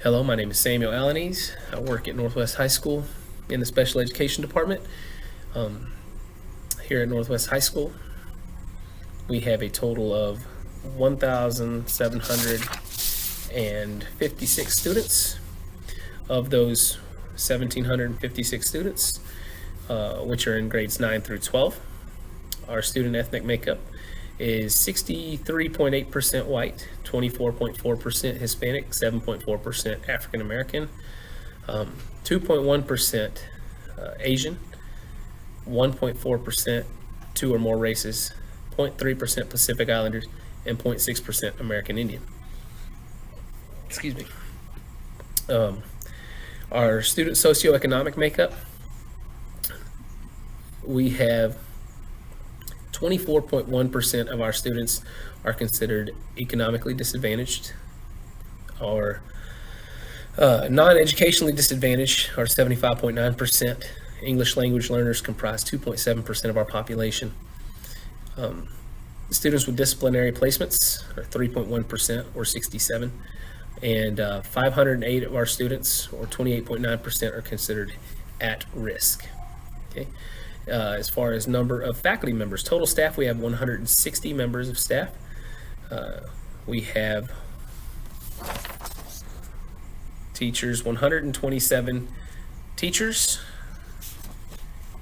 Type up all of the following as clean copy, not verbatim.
Hello, my name is Samuel Alanis. I work at Northwest High School in the Special Education Department. Here at Northwest High School, we have a total of 1,756 students. Of those 1,756 students, which are in grades 9 through 12, our student ethnic makeup is 63.8% white, 24.4% Hispanic, 7.4% African American, 2.1% Asian, 1.4% two or more races, 0.3% Pacific Islanders, and 0.6% American Indian. Excuse me. Our student socioeconomic makeup, we have 24.1% of our students are considered economically disadvantaged, or non-educationally disadvantaged are 75.9%. English language learners comprise 2.7% of our population. Students with disciplinary placements are 3.1%, or 67. And 508 of our students, or 28.9%, are considered at risk. Okay. As far as number of faculty members, total staff, we have 160 members of staff. We have teachers, 127 teachers,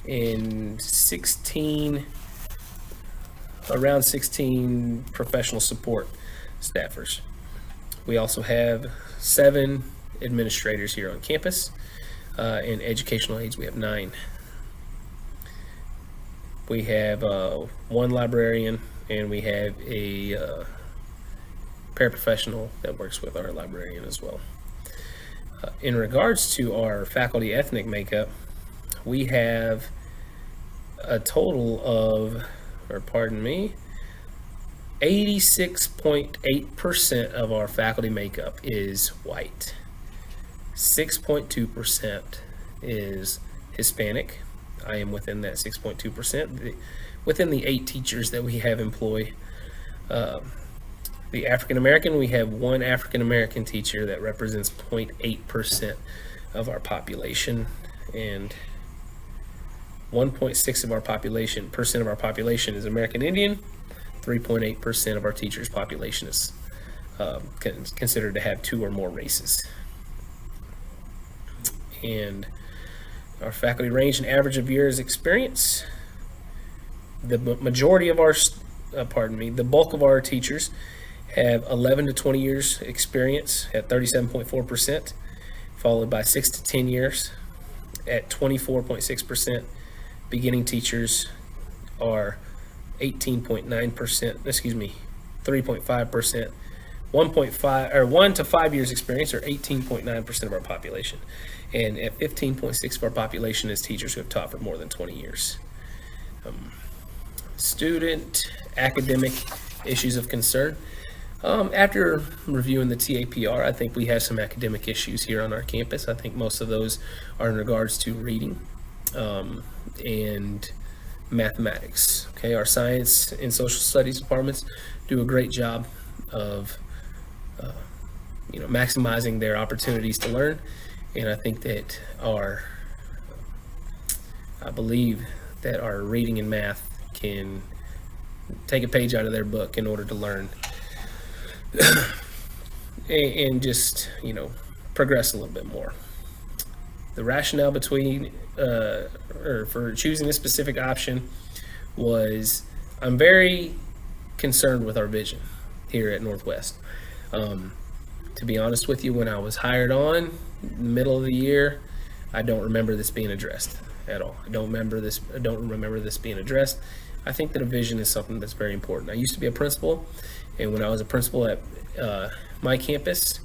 and around 16 professional support staffers. We also have 7 administrators here on campus, and educational aides, we have 9. We have 1 librarian, and we have a paraprofessional that works with our librarian as well. In regards to our faculty ethnic makeup, we have a total of, 86.8% of our faculty makeup is white. 6.2% is Hispanic. I am within that 6.2%. Within the 8 teachers that we have employed, the African American, we have 1 African American teacher that represents 0.8% of our population, and 1.6% of our population is American Indian. 3.8% of our teachers' population is considered to have 2 or more races. And our faculty range and average of years experience, the majority of our, the bulk of our teachers have 11 to 20 years experience at 37.4%, followed by 6 to 10 years at 24.6%. Beginning teachers are 18.9%, 3.5%. 1 to 5 years experience, or 18.9% of our population. And at 15.6% of our population is teachers who have taught for more than 20 years. Student academic issues of concern. After reviewing the TAPR, I think we have some academic issues here on our campus. I think most of those are in regards to reading and mathematics. Okay, our science and social studies departments do a great job of maximizing their opportunities to learn, and I believe that our reading and math can take a page out of their book in order to learn and just progress a little bit more. The rationale for choosing this specific option was, I'm very concerned with our vision here at Northwest. To be honest with you, when I was hired on in the middle of the year, I don't remember this being addressed at all. I don't remember this being addressed. I think that a vision is something that's very important. I used to be a principal, and when I was a principal at my campus,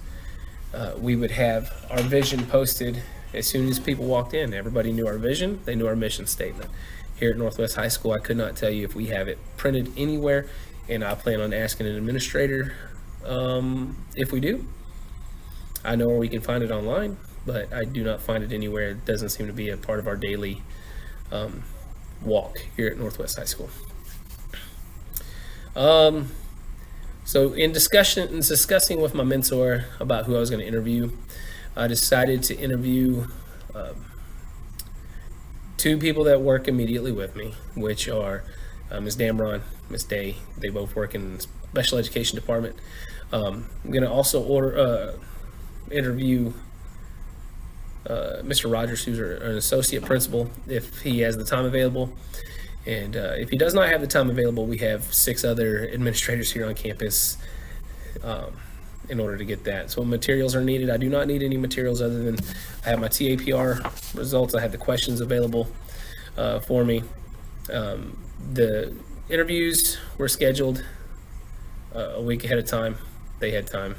we would have our vision posted as soon as people walked in. Everybody knew our vision. They knew our mission statement. Here at Northwest High School, I could not tell you if we have it printed anywhere, and I plan on asking an administrator if we do. I know where we can find it online, but I do not find it anywhere. It doesn't seem to be a part of our daily walk here at Northwest High School. So in discussing with my mentor about who I was going to interview, I decided to interview two people that work immediately with me, which are Ms. Damron, Ms. Day. They both work in the special education department. I'm going to also interview Mr. Rogers, who's an associate principal, if he has the time available. And if he does not have the time available, we have 6 other administrators here on campus in order to get that. So materials are needed. I do not need any materials other than I have my TAPR results. I have the questions available for me. The interviews were scheduled a week ahead of time. They had time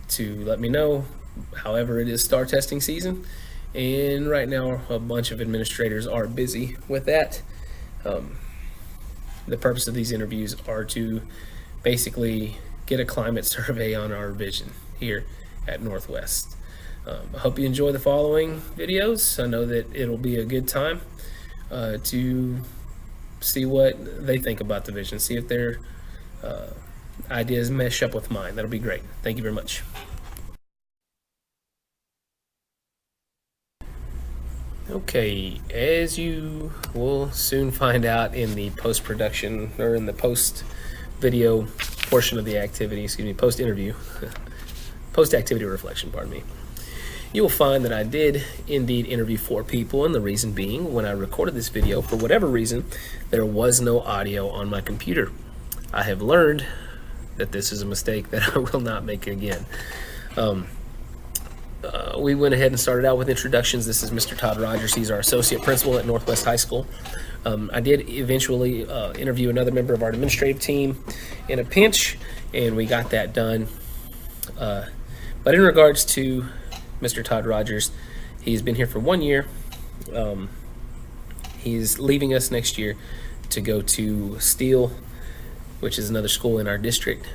to let me know. However, it is STAR testing season, and right now a bunch of administrators are busy with that. The purpose of these interviews are to basically get a climate survey on our vision here at Northwest. I hope you enjoy the following videos. I know that it'll be a good time to see what they think about the vision, see if their ideas mesh up with mine. That'll be great. Thank you very much. Okay, as you will soon find out in the post-production or in the post-video portion of the activity, post-interview, post-activity reflection, pardon me, you will find that I did indeed interview 4 people, and the reason being, when I recorded this video, for whatever reason, there was no audio on my computer. I have learned that this is a mistake that I will not make again. We went ahead and started out with introductions. This is Mr. Todd Rogers. He's our associate principal at Northwest High School. I did eventually interview another member of our administrative team in a pinch, and we got that done. But in regards to Mr. Todd Rogers, he's been here for 1 year. He's leaving us next year to go to Steele, which is another school in our district,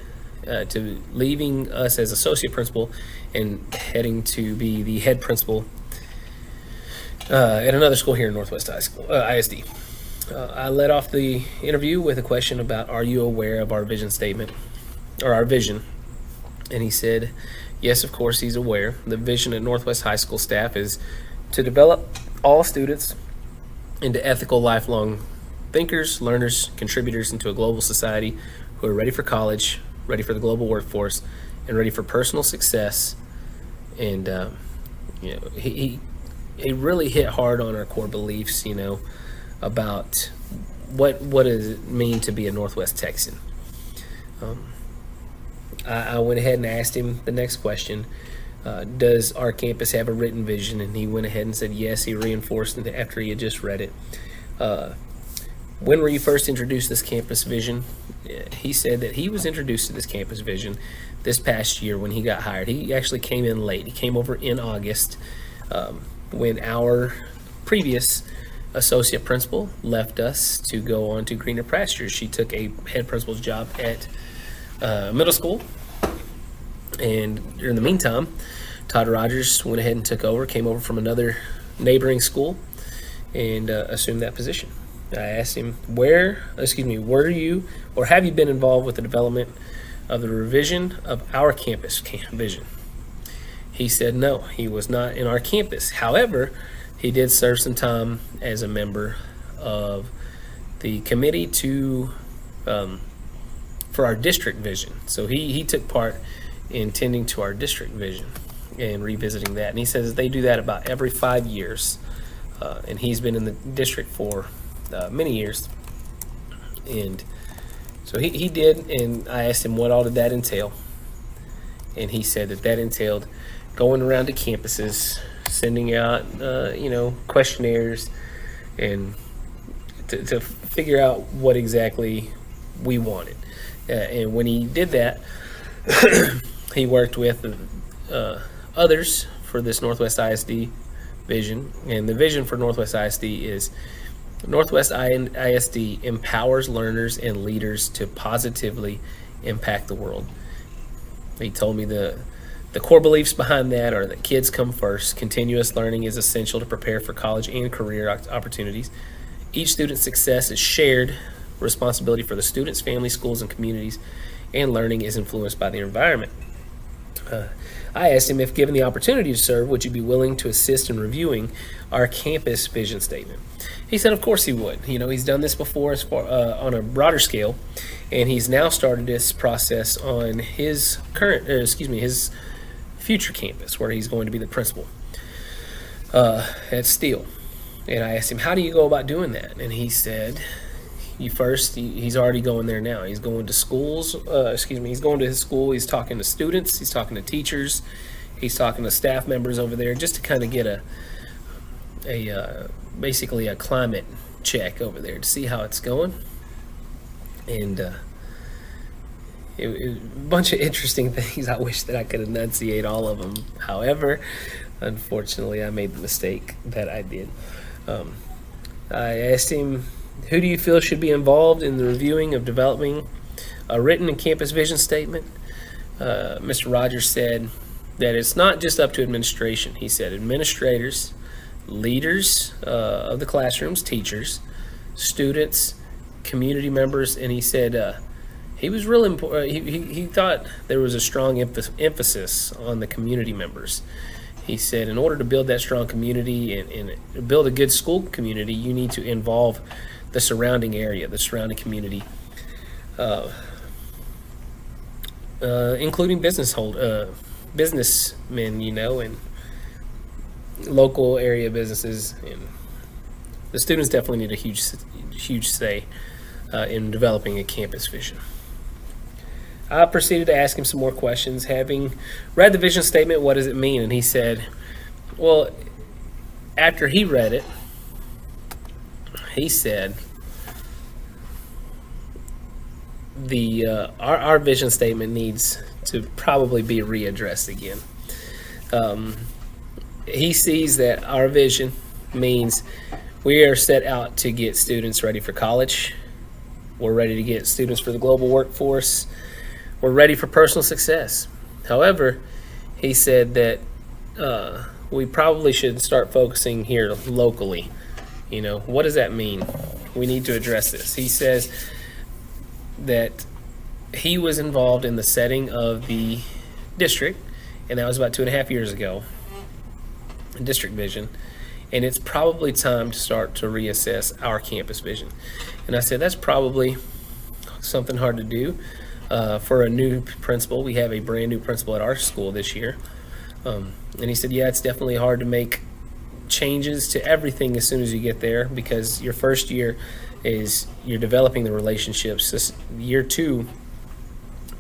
to leaving us as associate principal and heading to be the head principal at another school here in Northwest High School, ISD. I led off the interview with a question about, are you aware of our vision statement, or our vision? And he said, yes, of course he's aware. The vision at Northwest High School staff is to develop all students into ethical, lifelong thinkers, learners, contributors into a global society who are ready for college, ready for the global workforce, and ready for personal success. And he really hit hard on our core beliefs, about what does it mean to be a Northwest Texan. I went ahead and asked him the next question. Does our campus have a written vision? And he went ahead and said yes. He reinforced it after he had just read it. When were you first introduced to this campus vision? He said that he was introduced to this campus vision this past year when he got hired. He actually came in late. He came over in August when our previous associate principal left us to go on to greener pastures. She took a head principal's job at middle school. And in the meantime, Todd Rogers went ahead and took over, came over from another neighboring school and assumed that position. I asked him, were you or have you been involved with the development of the revision of our campus vision? He said no, he was not in our campus. However, he did serve some time as a member of the committee for our district vision. So he took part in tending to our district vision and revisiting that. And he says they do that about every 5 years. And he's been in the district for many years. And so he did, and I asked him what all did that entail. And he said that entailed going around to campuses, sending out questionnaires, and to figure out what exactly we wanted. And when he did that, he worked with others for this Northwest ISD vision. And the vision for Northwest ISD is Northwest ISD empowers learners and leaders to positively impact the world. He told me the core beliefs behind that are that kids come first. Continuous learning is essential to prepare for college and career opportunities. Each student's success is shared responsibility for the students, families, schools, and communities. and learning is influenced by the environment. I asked him if given the opportunity to serve, would you be willing to assist in reviewing our campus vision statement? He said, of course he would. He's done this before on a broader scale, and he's now started this process on his his future campus, where he's going to be the principal at Steele. And I asked him, how do you go about doing that? And he said, he's already going there now. He's going to schools, he's going to his school. He's talking to students, he's talking to teachers, he's talking to staff members over there, just to kind of get basically a climate check over there to see how it's going. And a bunch of interesting things. I wish that I could enunciate all of them. However, unfortunately, I made the mistake that I did. I asked him, who do you feel should be involved in the reviewing of developing a written and campus vision statement? Mr. Rogers said that it's not just up to administration. He said administrators, leaders of the classrooms, teachers, students, community members, and he said he was real important. He thought there was a strong emphasis on the community members. He said in order to build that strong community and build a good school community, you need to involve the surrounding area, the surrounding community, including businessmen, and local area businesses. And the students definitely need a huge say in developing a campus vision. I proceeded to ask him some more questions. Having read the vision statement, what does it mean? And he said, well, after he read it, he said our vision statement needs to probably be readdressed again. He sees that our vision means we are set out to get students ready for college. We're ready to get students for the global workforce. We're ready for personal success. However, he said that we probably should start focusing here locally. What does that mean? We need to address this. He says that he was involved in the setting of the district, and that was about 2.5 years ago, district vision, and it's probably time to start to reassess our campus vision. And I said, that's probably something hard to do. For a new principal. We have a brand new principal at our school this year. And he said, yeah, it's definitely hard to make changes to everything as soon as you get there, because your first year is you're developing the relationships. This year 2,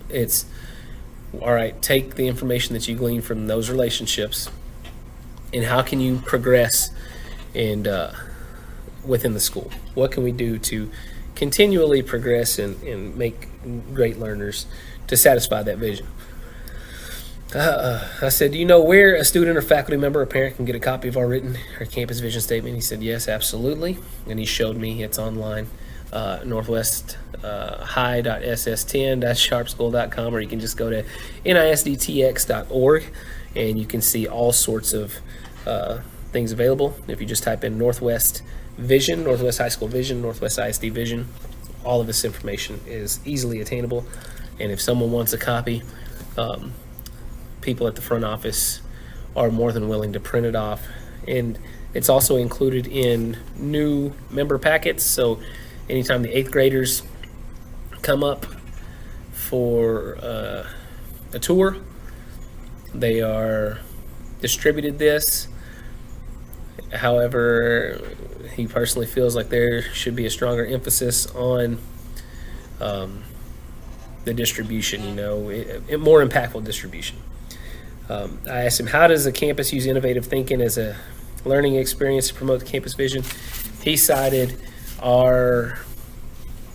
it's all right, take the information that you glean from those relationships and how can you progress and within the school. What can we do to continually progress and make great learners to satisfy that vision? I said, do you know where a student or faculty member or parent can get a copy of our written or campus vision statement? He said, yes, absolutely. And he showed me it's online, northwesthigh.ss10.sharpschool.com, or you can just go to nisdtx.org and you can see all sorts of things available. If you just type in Northwest Vision, Northwest High School Vision, Northwest ISD Vision, all of this information is easily attainable. And if someone wants a copy, people at the front office are more than willing to print it off. And it's also included in new member packets. So anytime the 8th graders come up for a tour, they are distributed this. However, he personally feels like there should be a stronger emphasis on the distribution, more impactful distribution. I asked him, how does a campus use innovative thinking as a learning experience to promote the campus vision? He cited our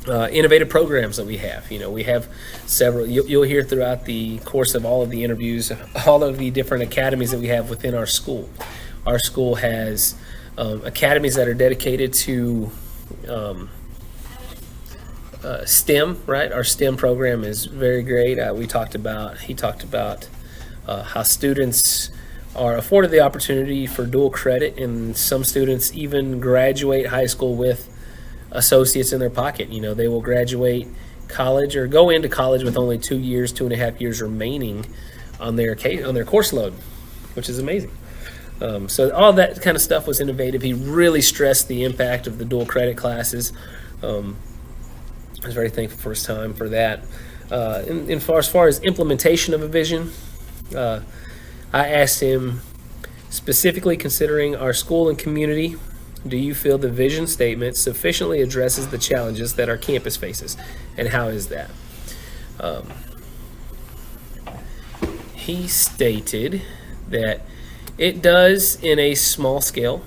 innovative programs that we have. We have several. You'll hear throughout the course of all of the interviews, all of the different academies that we have within our school. Our school has academies that are dedicated to STEM, right? Our STEM program is very great. He talked about how students are afforded the opportunity for dual credit, and some students even graduate high school with associates in their pocket. They will graduate college or go into college with only 2.5 years remaining on their course load, which is amazing. So all that kind of stuff was innovative. He really stressed the impact of the dual credit classes. I was very thankful for his time for that. As far as implementation of a vision, I asked him, specifically considering our school and community, do you feel the vision statement sufficiently addresses the challenges that our campus faces, and how is that? He stated that it does in a small scale.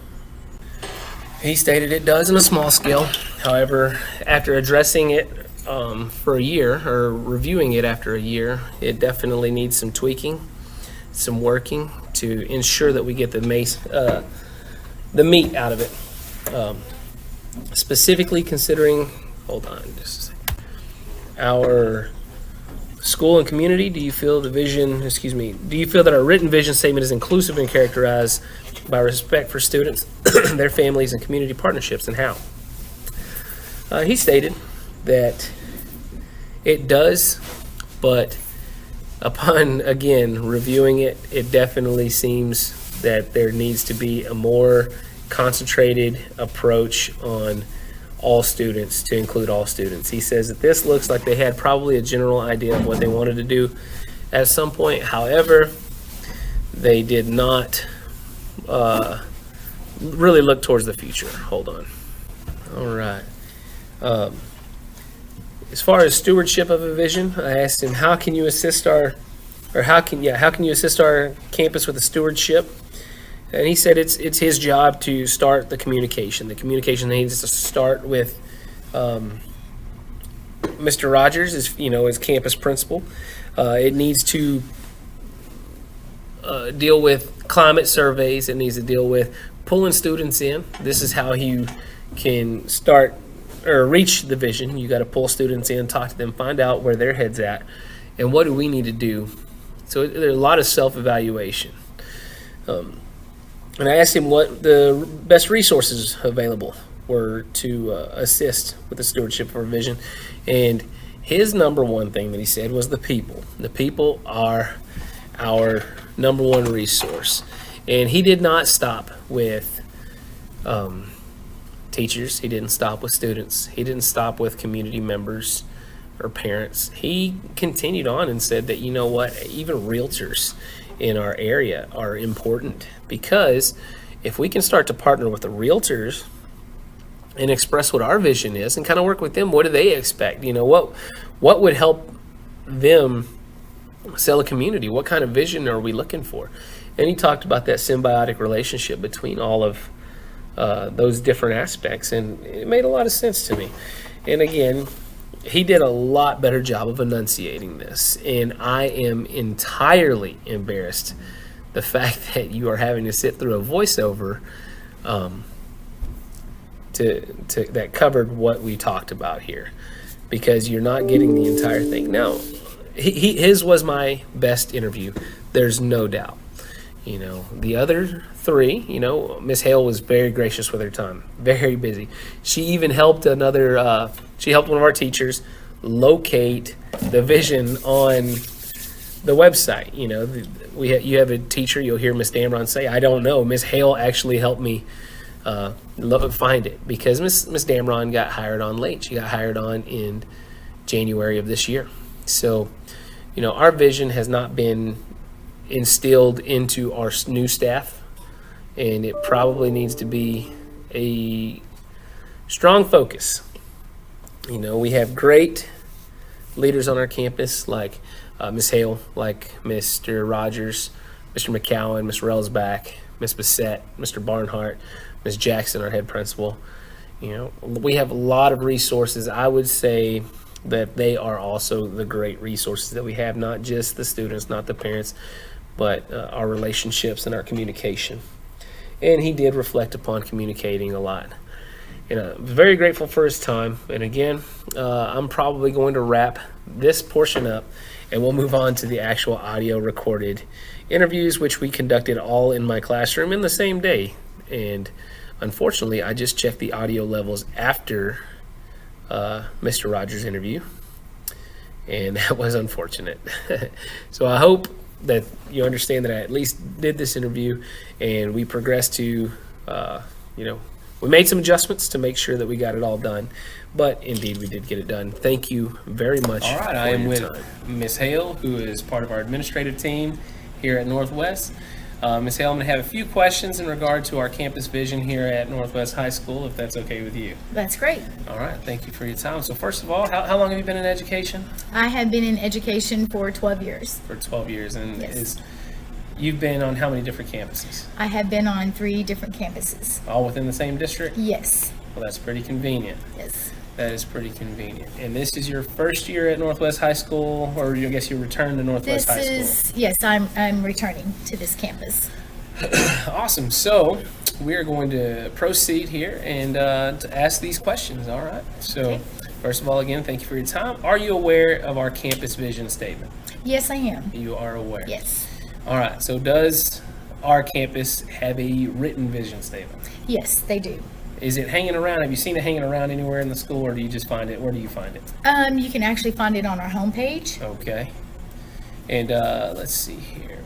However, after addressing it for a year, or reviewing it after a year, it definitely needs some tweaking, some working to ensure that we get the meat out of it. Specifically considering, hold on just a second, our school and community, do you feel that our written vision statement is inclusive and characterized by respect for students, their families, and community partnerships, and how? He stated that it does, but upon, again, reviewing it, it definitely seems that there needs to be a more concentrated approach on all students, to include all students. He says that this looks like they had probably a general idea of what they wanted to do at some point. However, they did not really look towards the future. Hold on. All right. As far as stewardship of a vision, I asked him, how can you assist our campus with the stewardship? And he said it's his job to start the communication. The communication needs to start with Mr. Rogers, as campus principal. It needs to deal with climate surveys. It needs to deal with pulling students in. This is how you can start or reach the vision. You got to pull students in, talk to them, find out where their head's at, and what do we need to do. So there's a lot of self-evaluation. And I asked him what the best resources available were to assist with the stewardship of our vision. And his number one thing that he said was the people. The people are our number one resource. And he did not stop with teachers. He didn't stop with students. He didn't stop with community members or parents. He continued on and said that, even realtors in our area are important, because if we can start to partner with the realtors and express what our vision is and kind of work with them, what do they expect? What would help them sell a community? What kind of vision are we looking for? And he talked about that symbiotic relationship between all of those different aspects, and it made a lot of sense to me. And again, he did a lot better job of enunciating this, and I am entirely embarrassed the fact that you are having to sit through a voiceover that covered what we talked about here, because you're not getting the entire thing. Now, his was my best interview, there's no doubt. The other three, Miss Hale was very gracious with her time, very busy. She even helped one of our teachers locate the vision on the website. You have a teacher, you'll hear Miss Damron say, I don't know. Miss Hale actually helped me find it, because Miss Damron got hired on late. She got hired on in January of this year. So, our vision has not been instilled into our new staff, and it probably needs to be a strong focus. We have great leaders on our campus, like Miss Hale, like Mr. Rogers, Mr. McCowan, Miss Relsback, Miss Bissett, Mr. Barnhart, Miss Jackson, our head principal. We have a lot of resources. I would say that they are also the great resources that we have, not just the students, not the parents, but our relationships and our communication. And he did reflect upon communicating a lot. Very grateful for his time. And again, I'm probably going to wrap this portion up, and we'll move on to the actual audio recorded interviews, which we conducted all in my classroom in the same day. And unfortunately, I just checked the audio levels after Mr. Rogers' interview, and that was unfortunate. So I hope that you understand that I at least did this interview, and we progressed to, we made some adjustments to make sure that we got it all done. But indeed, we did get it done. Thank you very much. All right, I am with Ms. Hale, who is part of our administrative team here at Northwest. Ms. Hale, I'm going to have a few questions in regard to our campus vision here at Northwest High School, if that's okay with you. That's great. All right, thank you for your time. So first of all, how long have you been in education? I have been in education for 12 years. For 12 years. And Yes. You've been on how many different campuses? I have been on 3 different campuses. All within the same district? Yes. Well, that's pretty convenient. Yes. That is pretty convenient. And this is your first year at Northwest High School, or I guess you returned to Northwest High School? Yes, I'm returning to this campus. Awesome. So we are going to proceed here and to ask these questions. All right. So Okay. first of all, again, thank you for your time. Are you aware of our campus vision statement? Yes, I am. You are aware. Yes. All right. So does our campus have a written vision statement? Yes, they do. Is it hanging around? Have you seen it hanging around anywhere in the school, or do you just find it? Where do you find it? You can actually find it on our homepage. Okay. And let's see here.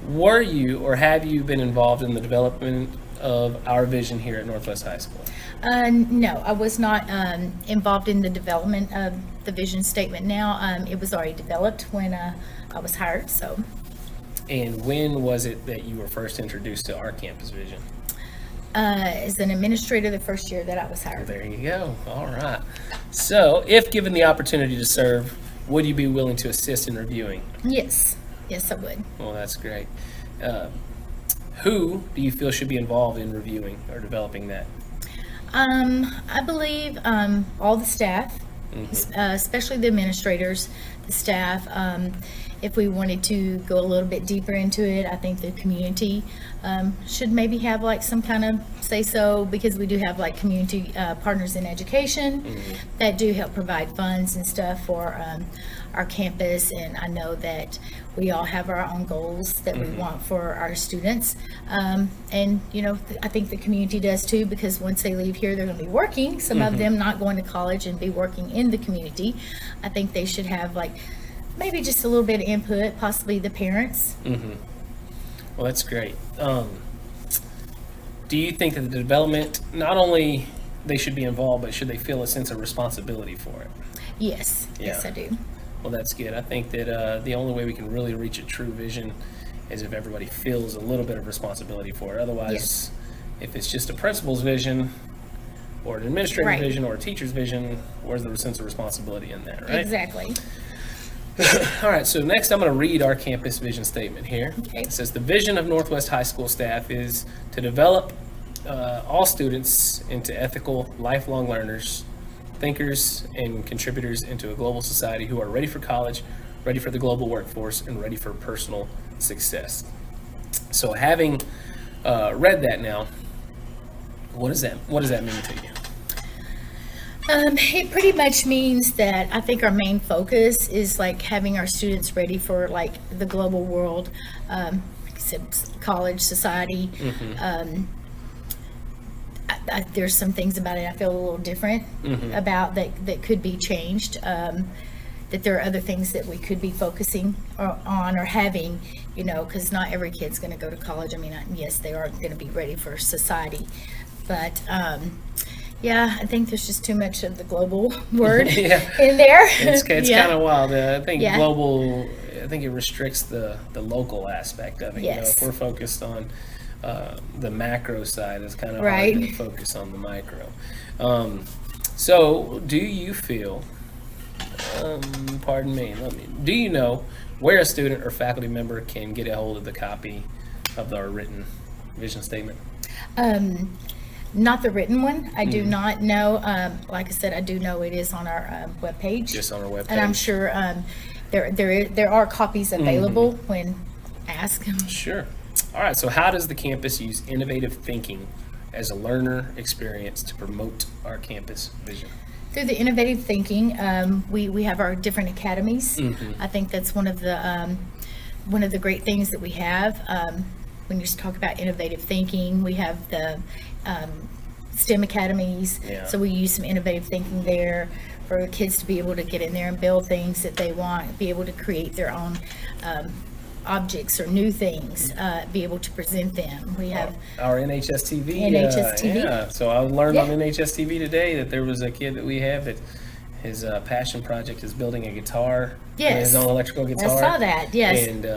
Were you or have you been involved in the development of our vision here at Northwest High School? No, I was not involved in the development of the vision statement now. It was already developed when I was hired, so. And when was it that you were first introduced to our campus vision? As an administrator the first year that I was hired. There you go. All right. So, if given the opportunity to serve, would you be willing to assist in reviewing? Yes, yes, I would. Well, that's great. Who do you feel should be involved in reviewing or developing that? I believe all the staff, especially the administrators, the staff. If we wanted to go a little bit deeper into it, I think the community should maybe have like some kind of say so, because we do have like community partners in education that do help provide funds and stuff for our campus. And I know that we all have our own goals that we want for our students. And, I think the community does too, because once they leave here, they're going to be working. Some of them not going to college and be working in the community. I think they should have like maybe just a little bit of input, possibly the parents. Well, that's great. Do you think that the development, not only they should be involved, but should they feel a sense of responsibility for it? Yes, yes, Yeah. I do. Well, that's good. I think that the only way we can really reach a true vision is if everybody feels a little bit of responsibility for it. Otherwise, Yes. if it's just a principal's vision or an administrator's Right. vision or a teacher's vision, where's the sense of responsibility in that, right? Exactly. All right, so next I'm going to read our campus vision statement here. Okay. It says, the vision of Northwest High School staff is to develop all students into ethical, lifelong learners, thinkers, and contributors into a global society who are ready for college, ready for the global workforce, and ready for personal success. So having read that now, what does that mean to you? It pretty much means that I think our main focus is like having our students ready for like the global world, like I said, college, society. There's some things about it I feel a little different about that could be changed. That there are other things that we could be focusing on or having, because not every kid's going to go to college. I mean, yes, they are going to be ready for society, but yeah, I think there's just too much of the global word in there. It's kind of wild. I think Yeah. global, I think it restricts the local aspect of it. Yes. If we're focused on the macro side, it's kind of Right. hard to focus on the micro. So do you feel, do you know where a student or faculty member can get a hold of the copy of our written vision statement? Not the written one. I do not know. Like I said, I do know it is on our webpage. Just on our webpage? And I'm sure there are copies available when asked. Sure. All right, so how does the campus use innovative thinking as a learner experience to promote our campus vision? Through the innovative thinking, we have our different academies. I think that's one of the great things that we have. When you talk about innovative thinking, we have the STEM academies, Yeah. so we use some innovative thinking there. for kids to be able to get in there and build things that they want, be able to create their own objects or new things, be able to present them. We have our NHS TV. NHS-TV. So I learned on Yeah. NHS TV today that there was a kid that we have that his passion project is building a guitar. Yes. His own electrical guitar. I saw that, yes. And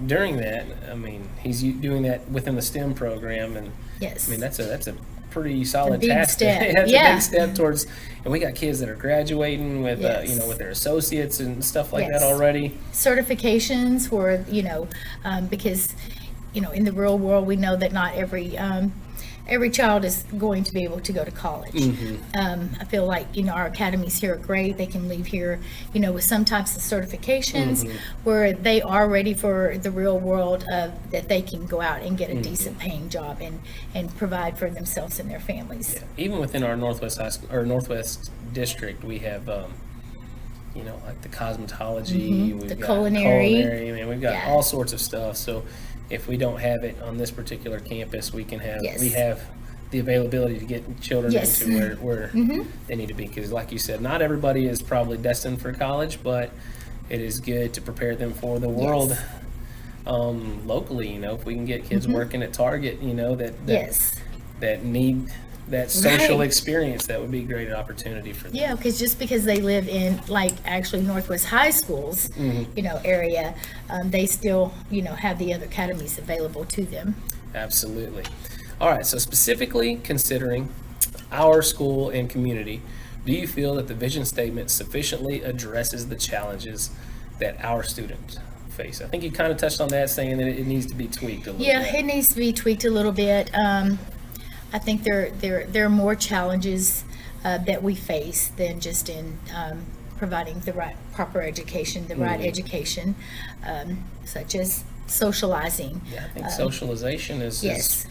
during that, I mean, he's doing that within the STEM program, and Yes. I mean that's a pretty solid big task. step. That's Yeah. a big step towards. And we got kids that are graduating with Yes. with their associates and stuff like Yes. that already. Certifications for, because, in the real world, we know that not every child is going to be able to go to college. I feel like, our academies here are great. They can leave here, with some types of certifications where they are ready for the real world, that they can go out and get a decent paying job and provide for themselves and their families. Yeah. Even within our Northwest High School, or Northwest District, we have, like the cosmetology, we've The got culinary. I mean, we've got Yeah. all sorts of stuff. So if we don't have it on this particular campus, we can have, Yes. we have the availability to get children Yes. into where they need to be. Because like you said, not everybody is probably destined for college, but it is good to prepare them for the world. Locally, if we can get kids working at Target, Yes. that need that social Right. experience, that would be a great opportunity for them. Yeah, because just because they live in, actually Northwest High Schools, area, they still, have the other academies available to them. Absolutely. All right, so specifically considering our school and community, do you feel that the vision statement sufficiently addresses the challenges that our students face? I think you kind of touched on that, saying that it needs to be tweaked a little Yeah, bit. it needs to be tweaked a little bit. I think there are more challenges that we face than just in providing the right proper education, the right education, such as socializing. Yeah, I think socialization is Yes.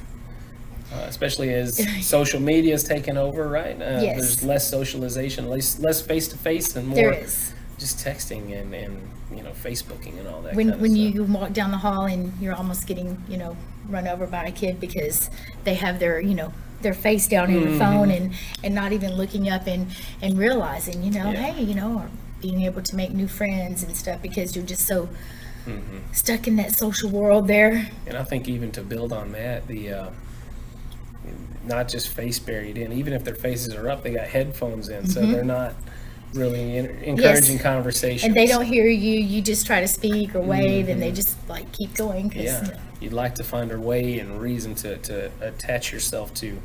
especially as social media has taken over, right? Yes. There's less socialization, less face-to-face and more There is. just texting and Facebooking and all that When kind of when stuff. you walk down the hall and you're almost getting, run over by a kid because they have their face down in the phone and not even looking up and realizing, hey, or being able to make new friends and stuff because you're just so stuck in that social world there. And I think even to build on that, the not just face buried in, even if their faces are up, they got headphones in, so they're not really encouraging conversations. And they don't hear you. You just try to speak or wave, and they just keep going. 'Cause, Yeah, you'd like to find a way and reason to attach yourself to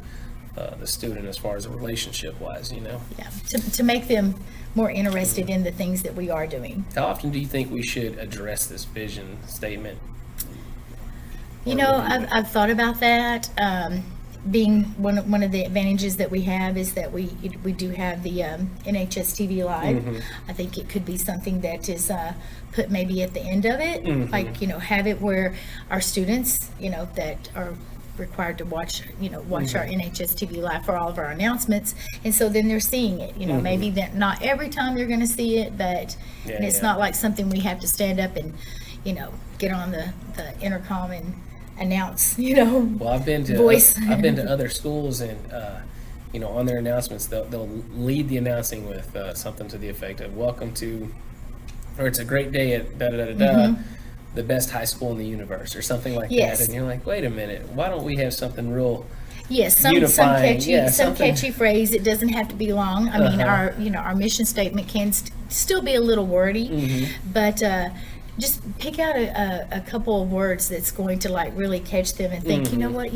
the student as far as a relationship wise. yeah, to make them more interested in the things that we are doing. How often do you think we should address this vision statement? I've thought about that. Being one of the advantages that we have is that we do have the NHS TV Live. I think it could be something that is put maybe at the end of it, have it where our students, that are required to watch our NHS TV Live for all of our announcements, and so then they're seeing it. Maybe that not every time they're going to see it, but and it's not like something we have to stand up and get on the intercom and announce, Well, I've been to voice. I've been to other schools, and on their announcements, they'll lead the announcing with something to the effect of "Welcome to," or "It's a great day at da da da da, the best high school in the universe," or something like Yes. that. And you're like, wait a minute, why don't we have something real? Yes, some Unifying, catchy yeah, some something- catchy phrase. It doesn't have to be long. I mean, our mission statement can still be a little wordy, but just pick out a couple of words that's going to really catch them and think, you know what,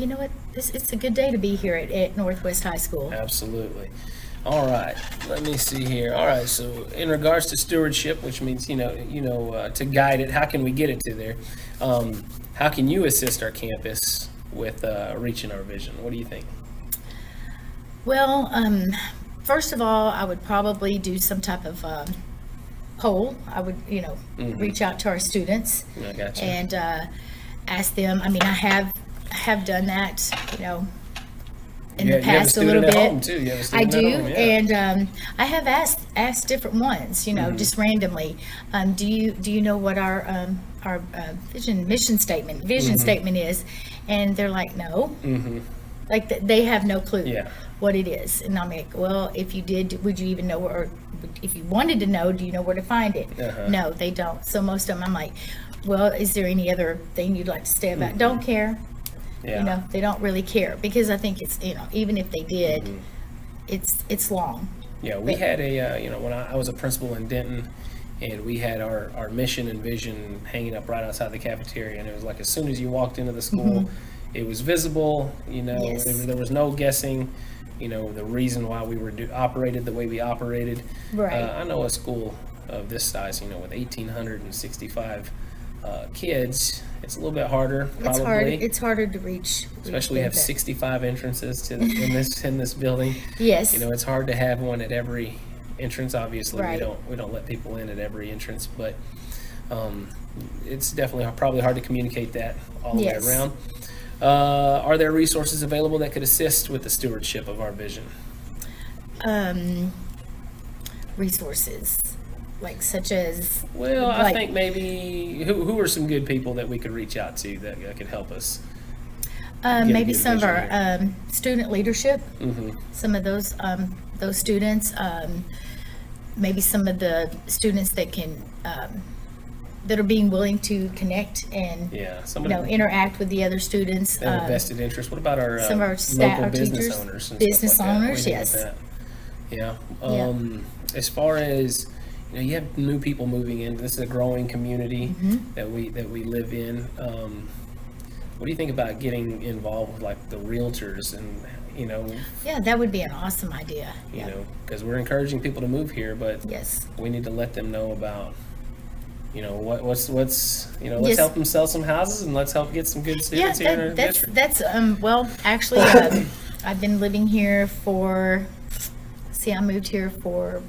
it's a good day to be here at Northwest High School. Absolutely. All right, let me see here. All right, so in regards to stewardship, which means to guide it, how can we get it to there? How can you assist our campus with reaching our vision? What do you think? Well, first of all, I would probably do some type of poll. I would, reach out to our students I got you. and ask them. I mean, I have done that, in the past a little You have a student at bit. home, too. You have a I student do, at home, yeah. and I have asked different ones, just randomly. Do you know what our vision statement is? And they're like, no. Like they have no clue Yeah. what it is. And I'm like, well, if you did, would you even know where, or if you wanted to know, do you know where to find it? Uh-huh. No, they don't. So most of them, I'm like, well, is there any other thing you'd like to say about? Don't care. Yeah. You know, they don't really care, because I think it's, you know, even if they did, it's long. Yeah, we had when I was a principal in Denton, and we had our mission and vision hanging up right outside the cafeteria, and it was like as soon as you walked into the school, it was visible. You know, Yes. there was no guessing. You know, the reason why we were operated the way we operated. Right. I know a school of this size, you know, with 1,865 kids, it's a little bit harder, probably. It's hard. It's harder to reach. Especially we have them, but- 65 entrances to in this building. Yes. You know, it's hard to have one at every entrance. Obviously, Right. we don't let people in at every entrance, but it's definitely probably hard to communicate that all the Yes. way around. Are there resources available that could assist with the stewardship of our vision? Resources, like such as. Well, I like- think maybe who are some good people that we could reach out to that could help us? a Maybe good some of vision our student leadership, Mm-hmm. some of those students, maybe some of the students that can, that are being willing to connect and, Yeah, you somebody know, interact with the other students. that have vested interest. What about our some of our staff, local our business teachers, owners? And business stuff like that? What do owners, you think yes. about that? Yeah. Yeah. As far as you have new people moving in. This is a growing community Mm-hmm. that we live in. What do you think about getting involved with like the realtors and Yeah, that would be an awesome idea. you Yeah. know, because we're encouraging people to move here, but Yes. we need to let them know about what's let's Yes. help them sell some houses and let's help get some good Yeah, students here in our district. that's well, actually, I've been living here for, I moved here for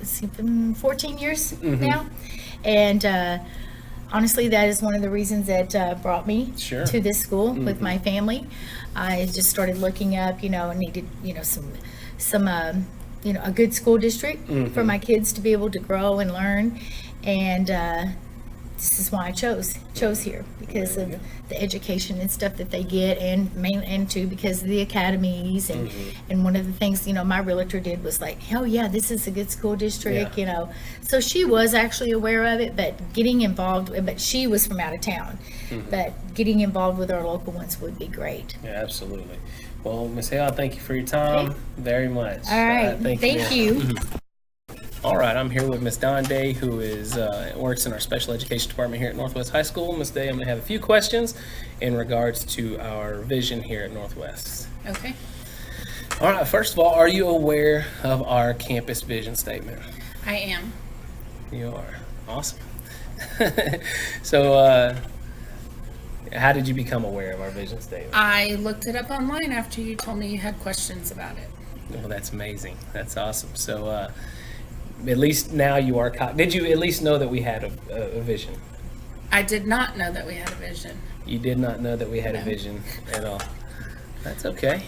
14 years Mm-hmm. now, and honestly, that is one of the reasons that brought me Sure. to this school with Mm-hmm. my family. I just started looking up, needed some a good school district Mm-hmm. for my kids to be able to grow and learn, and this is why I chose here, because There of you go. the education and stuff that they get, and too because of the academies, and and one of the things my realtor did was like, oh yeah, this is a good school district, Yeah. so she was actually aware of it, but getting involved, but she was from out of town, but getting involved with our local ones would be great. Yeah, absolutely. Well, Ms. Hale, thank you for your time Okay. very much. All right, thank you. All right, I'm here with Ms. Dawn Day, who is works in our special education department here at Northwest High School. Ms. Day, I'm going to have a few questions in regards to our vision here at Northwest. Okay. All right, first of all, are you aware of our campus vision statement? I am. You are. Awesome. So, how did you become aware of our vision statement? I looked it up online after you told me you had questions about it. Well, that's amazing. That's awesome. So, at least now you are. Did you at least know that we had a vision? I did not know that we had a vision. You did not know that we had a No. vision at all. That's okay.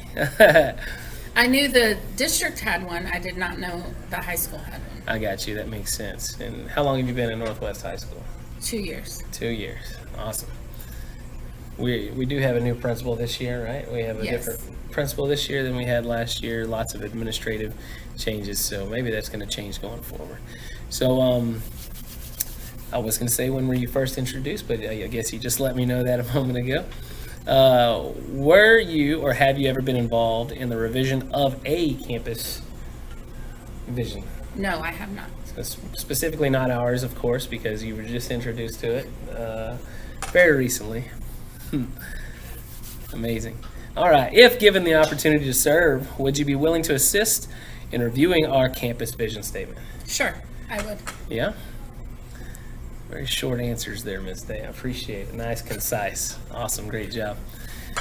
I knew the district had one. I did not know the high school had one. I got you. That makes sense. And how long have you been at Northwest High School? 2 years. 2 years. Awesome. We do have a new principal this year, right? We have a Yes. different principal this year than we had last year. Lots of administrative changes, so maybe that's going to change going forward. So, I was going to say, when were you first introduced, but I guess you just let me know that a moment ago. Were you or have you ever been involved in the revision of a campus vision? No, I have not. Specifically not ours, of course, because you were just introduced to it very recently. Amazing. All right. If given the opportunity to serve, would you be willing to assist in reviewing our campus vision statement? Sure, I would. Yeah? Very short answers there, Ms. Day. I appreciate it. Nice, concise. Awesome. Great job.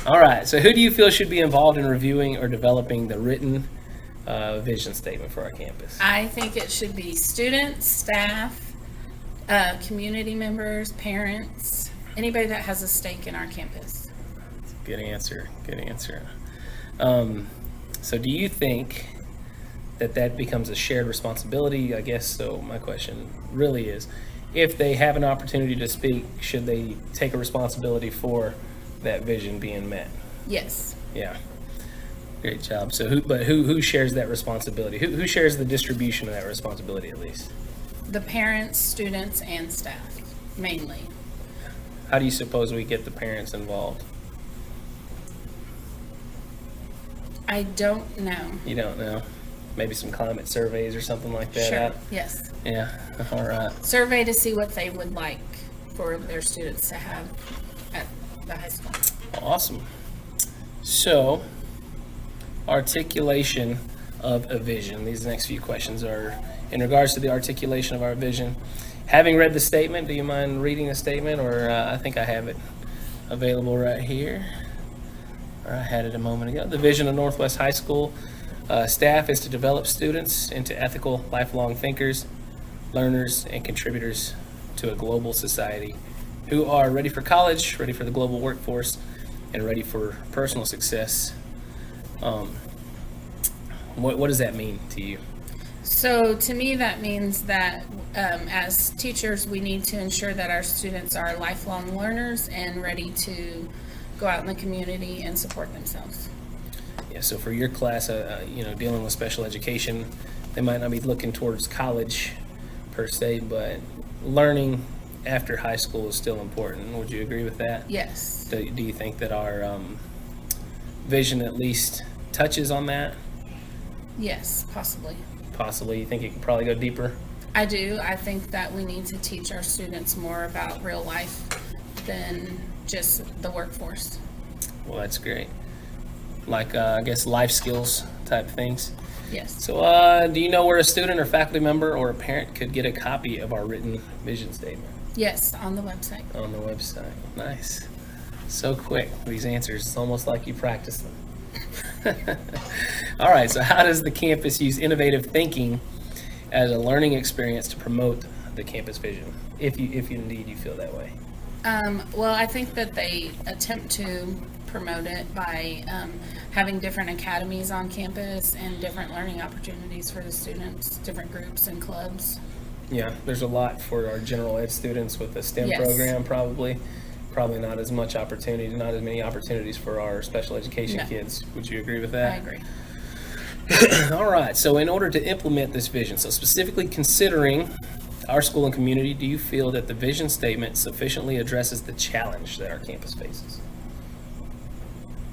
All right. So who do you feel should be involved in reviewing or developing the written vision statement for our campus? I think it should be students, staff, community members, parents, anybody that has a stake in our campus. Good answer. Good answer. So do you think that becomes a shared responsibility? I guess so. My question really is, if they have an opportunity to speak, should they take a responsibility for that vision being met? Yes. Yeah. Great job. So who shares that responsibility? Who shares the distribution of that responsibility at least? The parents, students, and staff, mainly. How do you suppose we get the parents involved? I don't know. You don't know? Maybe some climate surveys or something like that? Sure, yes. Yeah, all right. Survey to see what they would like for their students to have at the high school. Awesome. So, articulation of a vision. These next few questions are in regards to the articulation of our vision. Having read the statement, do you mind reading the statement? Or I think I have it available right here. Or I had it a moment ago. The vision of Northwest High School staff is to develop students into ethical, lifelong thinkers, learners, and contributors to a global society who are ready for college, ready for the global workforce, and ready for personal success. What does that mean to you? So to me, that means that as teachers, we need to ensure that our students are lifelong learners and ready to go out in the community and support themselves. Yeah, so for your class, dealing with special education, they might not be looking towards college per se, but learning after high school is still important. Would you agree with that? Yes. Do you think that our vision at least touches on that? Yes, possibly. Possibly. You think it could probably go deeper? I do. I think that we need to teach our students more about real life than just the workforce. Well, that's great. Like, I guess, life skills type things. Yes. So, do you know where a student or faculty member or a parent could get a copy of our written vision statement? Yes, on the website. On the website. Nice. So quick, these answers. It's almost like you practiced them. All right, so how does the campus use innovative thinking as a learning experience to promote the campus vision, if indeed you feel that way? Well, I think that they attempt to promote it by having different academies on campus and different learning opportunities for the students, different groups and clubs. Yeah, there's a lot for our general ed students with the STEM Yes. program, probably not as much opportunity, not as many opportunities for our special education No. kids. Would you agree with I that? agree. All right, so in order to implement this vision, so specifically considering our school and community, do you feel that the vision statement sufficiently addresses the challenge that our campus faces?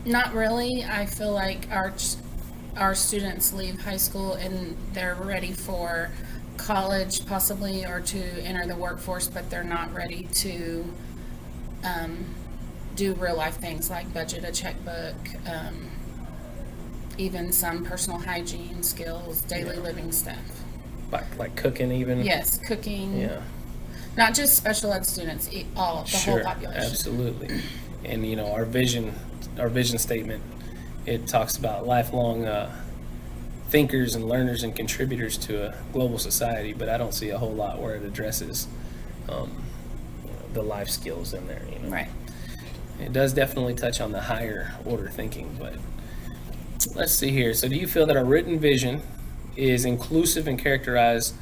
Not really. I feel like our students leave high school and they're ready for college possibly, or to enter the workforce, but they're not ready to do real life things like budget a checkbook, even some personal hygiene skills, daily living stuff. Like cooking even? Yes, cooking. Yeah. Not just special ed students, the whole population. Absolutely. And our vision statement, it talks about lifelong thinkers and learners and contributors to a global society, but I don't see a whole lot where it addresses the life skills in there. Right. It does definitely touch on the higher order thinking, but let's see here. So do you feel that our written vision is inclusive and characterized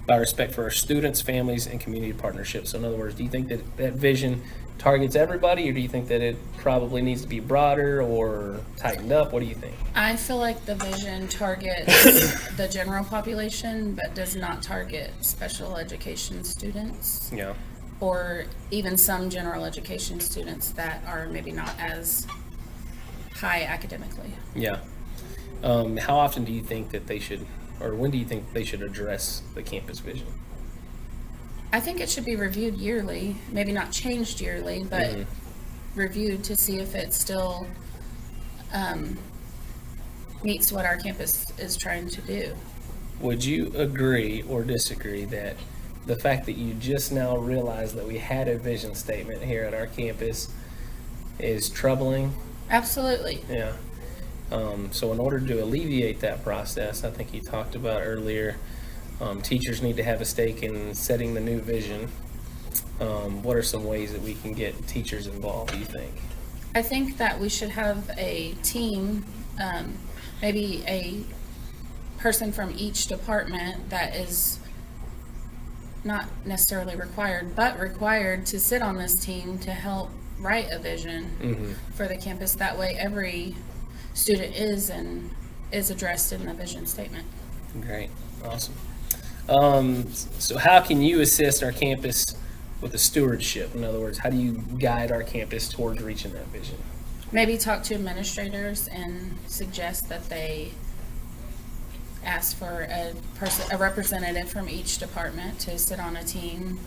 by respect for our students, families, and community partnerships? So in other words, do you think that vision targets everybody, or do you think that it probably needs to be broader or tightened up? What do you think? I feel like the vision targets the general population, but does not target special education students, Yeah. or even some general education students that are maybe not as high academically. Yeah. How often do you think that they should, or when do you think they should address the campus vision? I think it should be reviewed yearly, maybe not changed yearly, but reviewed to see if it still meets what our campus is trying to do. Would you agree or disagree that the fact that you just now realized that we had a vision statement here at our campus is troubling? Absolutely. Yeah. So in order to alleviate that process, I think you talked about earlier, teachers need to have a stake in setting the new vision. What are some ways that we can get teachers involved, do you think? I think that we should have a team, maybe a person from each department that is not necessarily required, but required to sit on this team to help write a vision for the campus. That way student is and is addressed in the vision statement. Great, awesome. So how can you assist our campus with the stewardship? In other words, how do you guide our campus towards reaching that vision? Maybe talk to administrators and suggest that they ask for a representative from each department to sit on a team.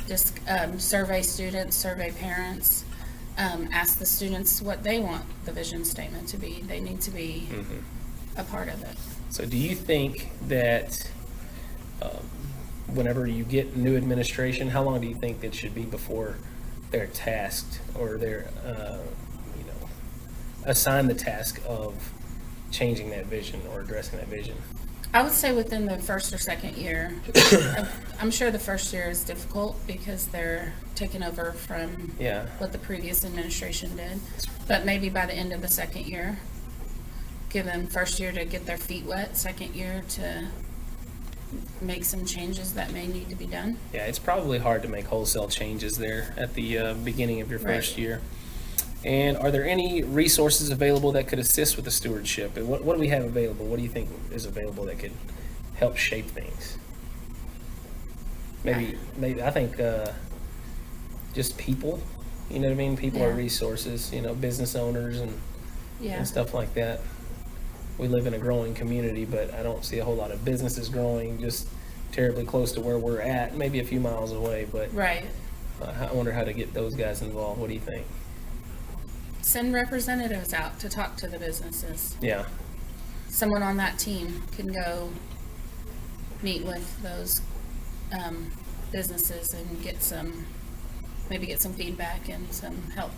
Just survey students, survey parents, ask the students what they want the vision statement to be. They need to be a part of it. So do you think that whenever you get new administration, how long do you think it should be before they're tasked or they're assigned the task of changing that vision or addressing that vision? I would say within the first or second year. I'm sure the first year is difficult because they're taking over from what the previous administration did. But maybe by the end of the second year, give them first year to get their feet wet, second year to make some changes that may need to be done. Yeah, it's probably hard to make wholesale changes there at the beginning of your first year. And are there any resources available that could assist with the stewardship? And what do we have available? What do you think is available that could help shape things? Maybe I think just people, you know what I mean? People are resources, business owners and stuff like that. We live in a growing community, but I don't see a whole lot of businesses growing just terribly close to where we're at, maybe a few miles away. But I wonder how to get those guys involved. What do you think? Send representatives out to talk to the businesses. Yeah. Someone on that team can go meet with those businesses and get some feedback and some help.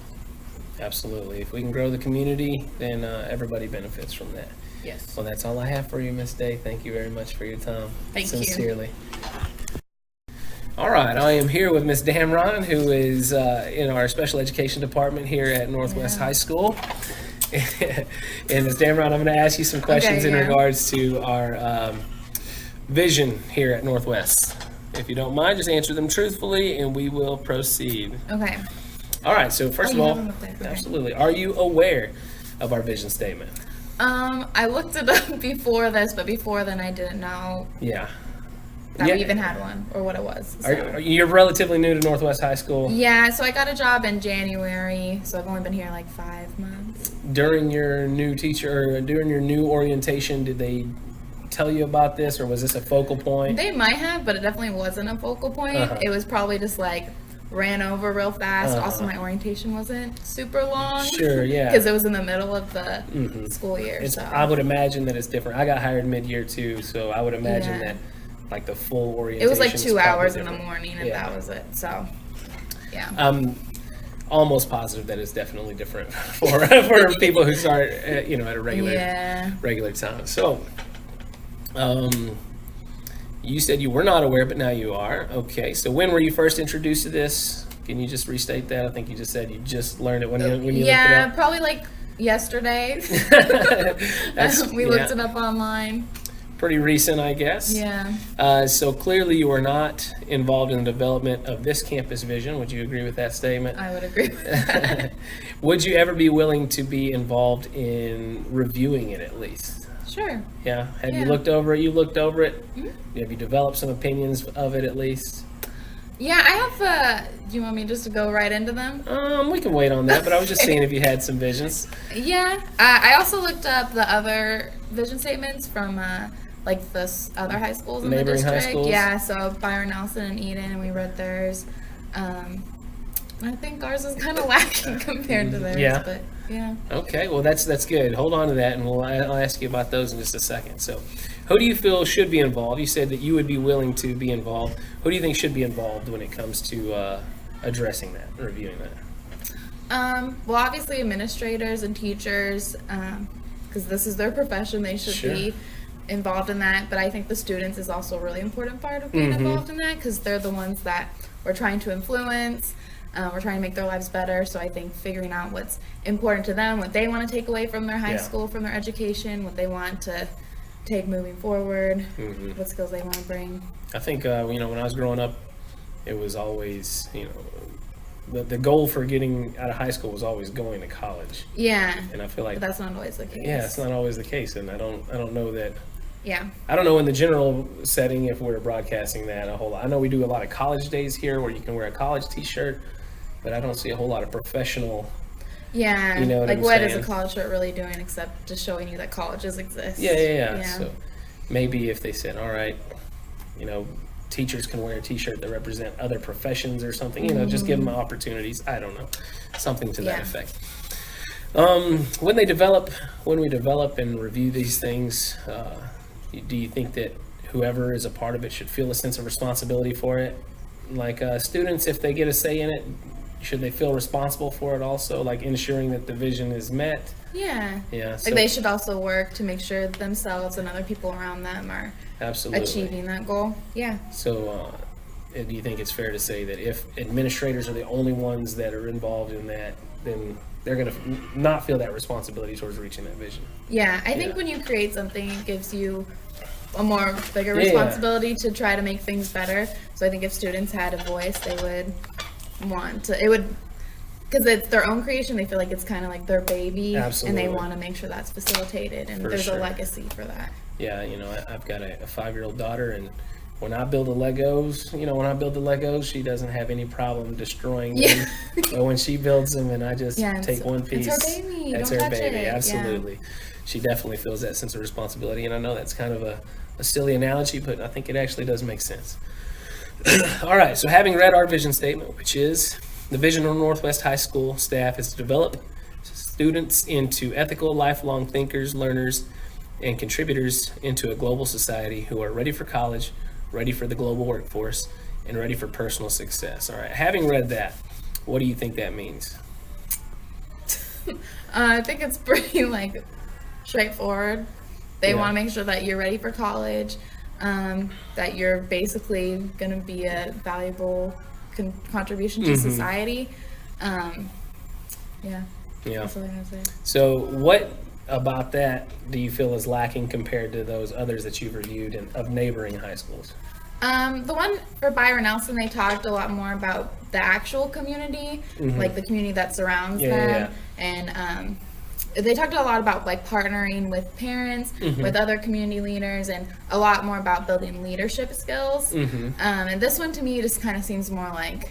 Absolutely. If we can grow the community, then everybody benefits from that. Yes. Well, that's all I have for you, Miss Day. Thank you very much for your time. Thank you. Sincerely. All right, I am here with Miss Damron, who is in our special education department here at Northwest High School. And Miss Damron, I'm going to ask you some questions in regards to our vision here at Northwest. If you don't mind, just answer them truthfully, and we will proceed. Okay. All right, so first of all, Okay. absolutely, are you aware of our vision statement? I looked it up before this, but before then I didn't know that we even had one or what it was. So. You're relatively new to Northwest High School. Yeah, so I got a job in January, so I've only been here like 5 months. During your new orientation, did they tell you about this, or was this a focal point? They might have, but it definitely wasn't a focal point. It was probably just like ran over real fast. Also, my orientation wasn't super long. Sure, yeah. Because it was in the middle of the school year. So I would imagine that it's different. I got hired mid-year too, so I would imagine that like the full orientation. It was like 2 hours in the morning, and that was it. So, yeah. I'm almost positive that it's definitely different for people who start, at a regular time. So, you said you were not aware, but now you are. Okay. So when were you first introduced to this? Can you just restate that? I think you just said you just learned it when you looked it up. Probably like yesterday. We looked it up online. Pretty recent, I guess. Yeah. So clearly you are not involved in the development of this campus vision. Would you agree with that statement? I would agree with that. Would you ever be willing to be involved in reviewing it at least? Sure. Yeah. Have you looked over it? You looked over it? Have you developed some opinions of it at least? Yeah, I have. Do you want me just to go right into them? We can wait on that, but I was just seeing if you had some visions. Yeah. I also looked up the other vision statements from like the other high schools in the Neighboring district. high schools? Yeah, so Byron Nelson and Eden, and we read theirs. I think ours is kind of lacking compared to theirs. Yeah. But yeah. Okay, well that's good. Hold on to that, and I'll ask you about those in just a second. So, who do you feel should be involved? You said that you would be willing to be involved. Who do you think should be involved when it comes to addressing that, reviewing that? Well, obviously administrators and teachers, because this is their profession, they should be involved in that. But I think the students is also a really important part of being involved in that, because they're the ones that we're trying to influence. We're trying to make their lives better. So I think figuring out what's important to them, what they want to take away from their high school, from their education, what they want to take moving forward, what skills they want to bring. I think, when I was growing up, it was always, the goal for getting out of high school was always going to college, Yeah. and I feel like But that's not always the case. yeah, it's not always the case, and I don't know that. Yeah. I don't know in the general setting if we're broadcasting that a whole lot. I know we do a lot of college days here where you can wear a college T-shirt, but I don't see a whole lot of professional. Yeah. You know what like I'm what is saying? a college shirt really doing except just showing you that colleges exist? Yeah. So maybe if they said, all right, teachers can wear a T-shirt that represent other professions or something, just give them opportunities. I don't know, something to that Yeah. effect. When we develop and review these things, do you think that whoever is a part of it should feel a sense of responsibility for it? Like students, if they get a say in it, should they feel responsible for it also? Like ensuring that the vision is met? Yeah. Yeah. Like they should also work to make sure themselves and other people around them are absolutely achieving that goal. Yeah. So, do you think it's fair to say that if administrators are the only ones that are involved in that, then they're going to not feel that responsibility towards reaching that vision? Yeah. I think Yeah. when you create something, it gives you a more bigger Yeah. responsibility to try to make things better. So I think if students had a voice, they would want to, because it's their own creation, they feel like it's kind of like their baby. Absolutely. And they want to make sure that's facilitated and For there's sure. a legacy for that. Yeah, I've got a 5-year-old daughter, and when I build the Legos, she doesn't have any problem destroying them. Yeah. But when she builds them and I just Yeah, take one piece, it's her baby. that's Don't her touch baby. it. Yeah. Absolutely. She definitely feels that sense of responsibility, and I know that's kind of a silly analogy, but I think it actually does make sense. All right, so having read our vision statement, which is the vision of Northwest High School staff is to develop students into ethical, lifelong thinkers, learners, and contributors into a global society who are ready for college, ready for the global workforce, and ready for personal success. All right, having read that, what do you think that means? I think it's pretty straightforward. They Yeah. want to make sure that you're ready for college, that you're basically going to be a valuable contribution to society. Yeah, Yeah. that's all I have to say. So what about that do you feel is lacking compared to those others that you've reviewed of neighboring high schools? The one for Byron Nelson, they talked a lot more about the actual community, like the community that surrounds them, and they talked a lot about partnering with parents, with other community leaders, and a lot more about building leadership skills. And this one to me just kind of seems more like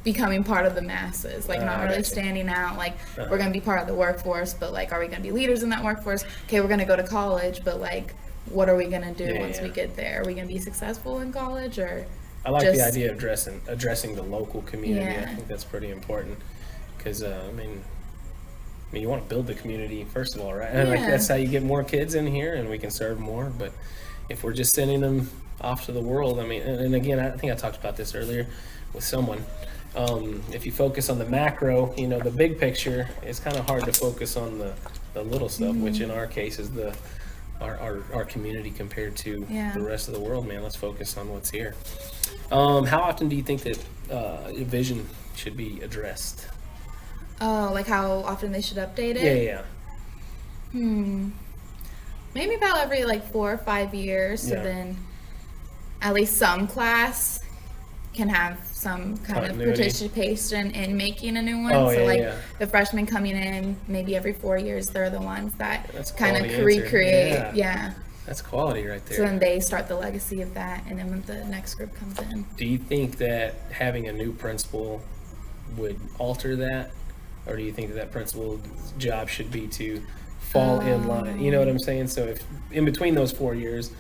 becoming part of the masses, not really gotcha. standing out. We're going to be part of the workforce, but are we going to be leaders in that workforce? Okay, we're going to go to college, but what are we going to do once we get there? Are we going to be successful in college, or I like the just- idea of addressing the local community. Yeah. I think that's pretty important because you want to build the community first of all, right? And Yeah. that's how you get more kids in here, and we can serve more. But if we're just sending them off to the world, and again, I think I talked about this earlier with someone. If you focus on the macro, the big picture, it's kind of hard to focus on the little stuff, which in our case is our community compared to the rest of the world. Man, let's focus on what's here. How often do you think that vision should be addressed? Oh, how often they should update it? Yeah. Maybe about every 4 or 5 years. So Yeah. then at least some class can have some kind Continuity. of participation in making a new one. Oh, so yeah. the freshmen coming in, maybe every 4 years, they're the ones that That's kind of quality answer. recreate. Yeah. That's quality right there. So then they start the legacy of that, and then when the next group comes in. Do you think that having a new principal would alter that? Or do you think that principal's job should be to fall in line? You know what I'm saying? So if in between those 4 years,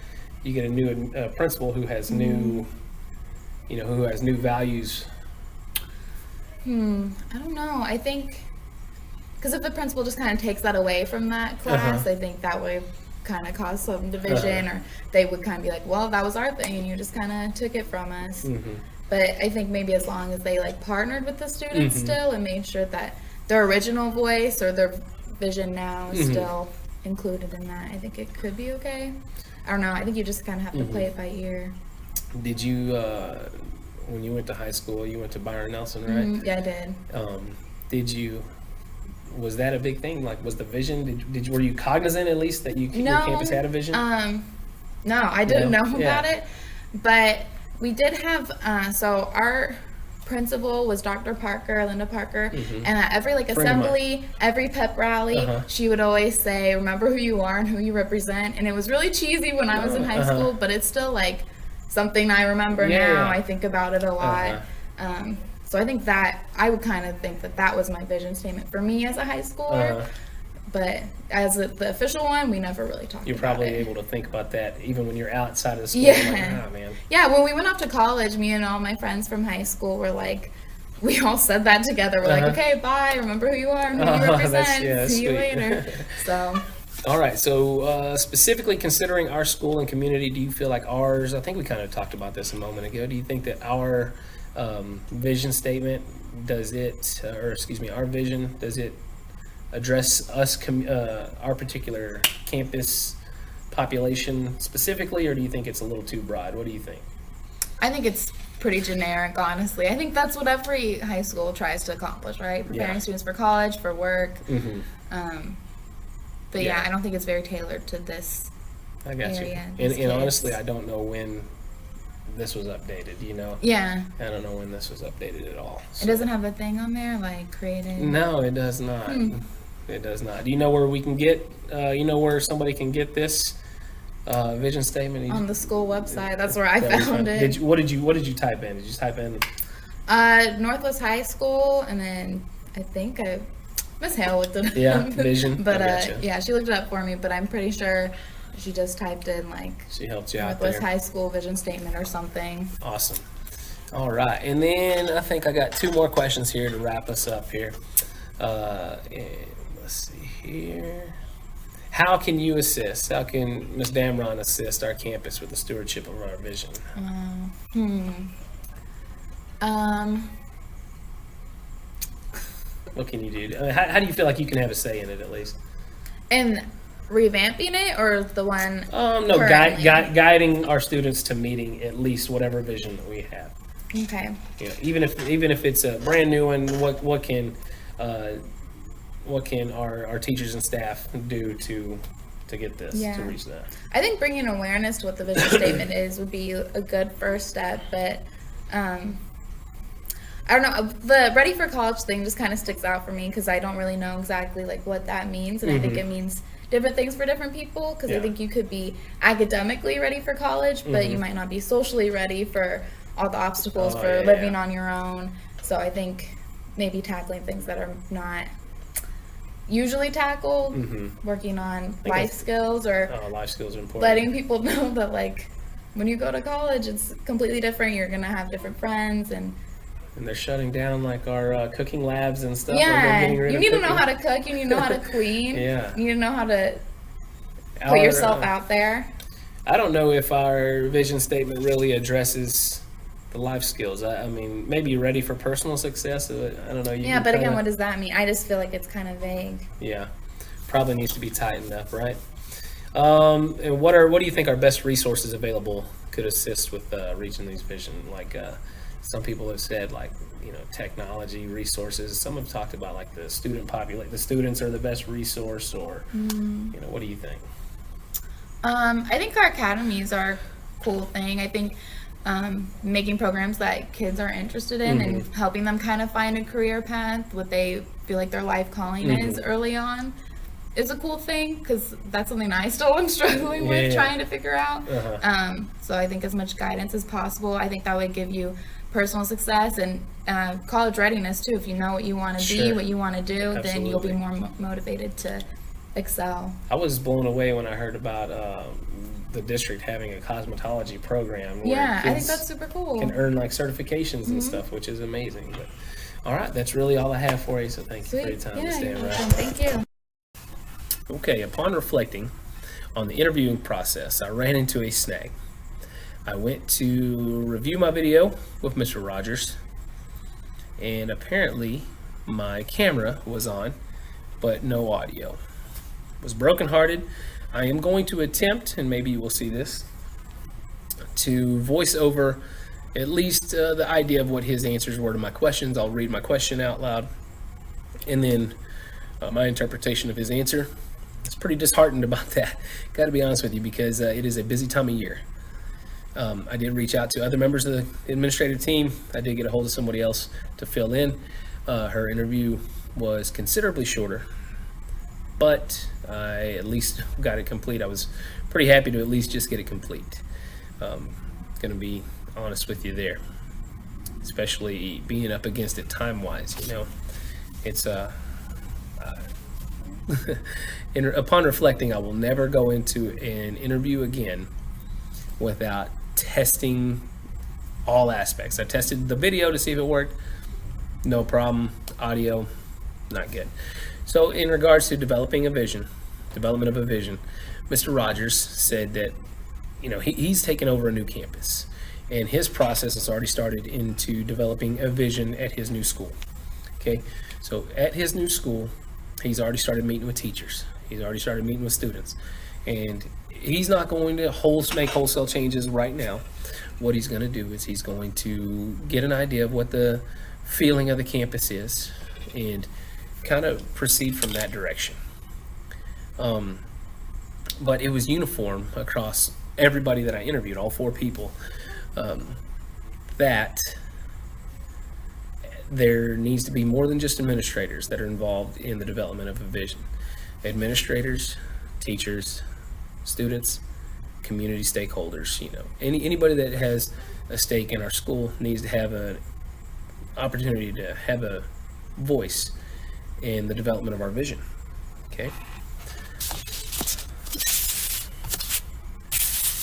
you get a new principal who has new, who has new values. I don't know. I think, because if the principal just kind of takes that away from that class, I think that would kind of cause some division, or they would kind of be like, well, that was our thing, and you just kind of took it from us. But I think maybe as long as they partnered with the students still and made sure that their original voice or their vision now is still included in that, I think it could be okay. I don't know. I think you just kind of have to play it by ear. Did you, when you went to high school, you went to Byron Nelson, right? Yeah, I did. Was that a big thing? Was the vision, were you cognizant at least that your campus had a vision? No, I didn't No? know about it, but we did have, so our principal was Dr. Parker, Linda Parker, and at every like Friend of mine. assembly, every pep rally, she would always say, "Remember who you are and who you represent." And it was really cheesy when I was in high school, but it's still like something I remember now. I think about it a lot. So I think that I would kind of think that that was my vision statement for me as a high schooler. But as the official one, we never really talked You're about probably it. able to think about that even when you're outside of the school. Yeah. Like, oh, man. Yeah, when we went off to college, me and all my friends from high school were like, we all said that together. We're like, okay, bye. Remember who you are and who you represent. See you sweet. later. So, All right. So specifically considering our school and community, do you feel like ours, I think we kind of talked about this a moment ago, do you think that our vision statement, our vision, does it address us, our particular campus population specifically, or do you think it's a little too broad? What do you think? I think it's pretty generic, honestly. I think that's what every high school tries to accomplish, right? Preparing students for college, for work. But yeah, I don't think it's very tailored to this I got area. you. these And honestly, kids. I don't know when this was updated, you know? Yeah. I don't know when this was updated at all. It doesn't have a thing on there, like created. No, it does not. It does not. Do you know where we can get, where somebody can get this vision statement? On the school website. That's where I That we found it. What did you type in? Did you type in? Northwest High School, and then I think Miss Hale looked it up. Yeah, vision. But I gotcha. yeah, she looked it up for me, but I'm pretty sure she just typed in like She helped you out Northwest there. High School vision statement or something. Awesome. All right. And then I think I got two more questions here to wrap us up here. And let's see here. How can you assist? How can Ms. Damron assist our campus with the stewardship of our vision? What can you do? I mean, how do you feel like you can have a say in it at least? And revamping it, or the one? No, currently? guiding our students to meeting at least whatever vision that we have. Okay. You know, even if it's a brand new one, what can our teachers and staff do to get this, Yeah. to reach that? I think bringing awareness to what the vision statement is would be a good first step, but I don't know, the Ready for College thing just kind of sticks out for me because I don't really know exactly like what that means, and I think it means different things for different people, because Yeah. I think you could be academically ready for college, but you might not be socially ready for all the obstacles for yeah, living yeah. on your own. So I think maybe tackling things that are not usually tackled, working on life skills, or Life skills are important. letting people know that like when you go to college it's completely different. You're gonna have different friends, and And they're shutting down like our cooking labs and stuff. Like, they're yeah, getting rid you of need to know cooking. how to cook, you need to know how to clean. Yeah. You need to know how to put Our, yourself out there. I don't know if our vision statement really addresses the life skills. I mean, maybe you're ready for personal success. I don't know. You Yeah, can but again, kinda- what does that mean? I just feel like it's kind of vague. Yeah, probably needs to be tightened up, right? And what do you think our best resources available could assist with reaching these vision? Like some people have said, like technology resources. Some have talked about like the student population. The students are the best resource, or what do you think? I think our academies are a cool thing. I think making programs that kids are interested in and helping them kind of find a career path, what they feel like their life calling is early on, is a cool thing, because that's something I still am struggling with, Yeah. trying to figure out. So I think as much guidance as possible. I think that would give you personal success and college readiness too. If you know what you want to be, Sure. what you want to do, then you'll be Absolutely. more motivated to excel. I was blown away when I heard about the district having a cosmetology program. Where Yeah, I think kids that's super cool. can earn like certifications and stuff, which is amazing. But all right, that's really all I have for you. So thank you for your Sweet. time, Yeah, Ms. you're Dan. welcome. Thank you. Okay, upon reflecting on the interviewing process, I ran into a snag. I went to review my video with Mr. Rogers, and apparently my camera was on, but no audio. Was brokenhearted. I am going to attempt, and maybe you will see this, to voice over at least the idea of what his answers were to my questions. I'll read my question out loud, and then my interpretation of his answer. It's pretty disheartened about that. Got to be honest with you, because it is a busy time of year. I did reach out to other members of the administrative team. I did get a hold of somebody else to fill in. Her interview was considerably shorter, but I at least got it complete. I was pretty happy to at least just get it complete. Going to be honest with you there, especially being up against it time-wise. It's upon reflecting, I will never go into an interview again without testing all aspects. I tested the video to see if it worked. No problem. Audio, not good. So in regards to development of a vision, Mr. Rogers said that, he's taken over a new campus, and his process has already started into developing a vision at his new school. Okay, so at his new school, he's already started meeting with teachers. He's already started meeting with students, and he's not going to make wholesale changes right now. What he's going to do is he's going to get an idea of what the feeling of the campus is and kind of proceed from that direction. But it was uniform across everybody that I interviewed, all 4 people, that there needs to be more than just administrators that are involved in the development of a vision. Administrators, teachers, students, community stakeholders, anybody that has a stake in our school needs to have an opportunity to have a voice in the development of our vision. Okay.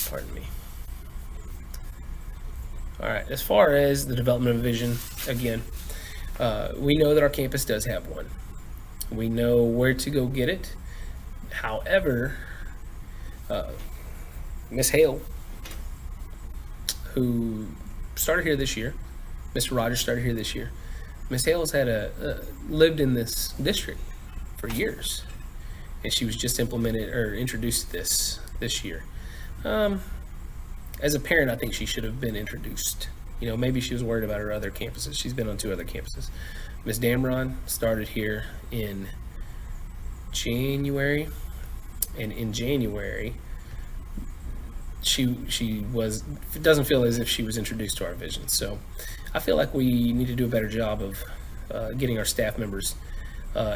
Pardon me. All right, as far as the development of a vision, again, we know that our campus does have one. We know where to go get it. However, Miss Hale, who started here this year, Mr. Rogers started here this year. Miss Hale has lived in this district for years, and she was just introduced this year. As a parent, I think she should have been introduced. Maybe she was worried about her other campuses. She's been on 2 other campuses. Ms. Damron started here in January, and in January, she doesn't feel as if she was introduced to our vision. So I feel like we need to do a better job of getting our staff members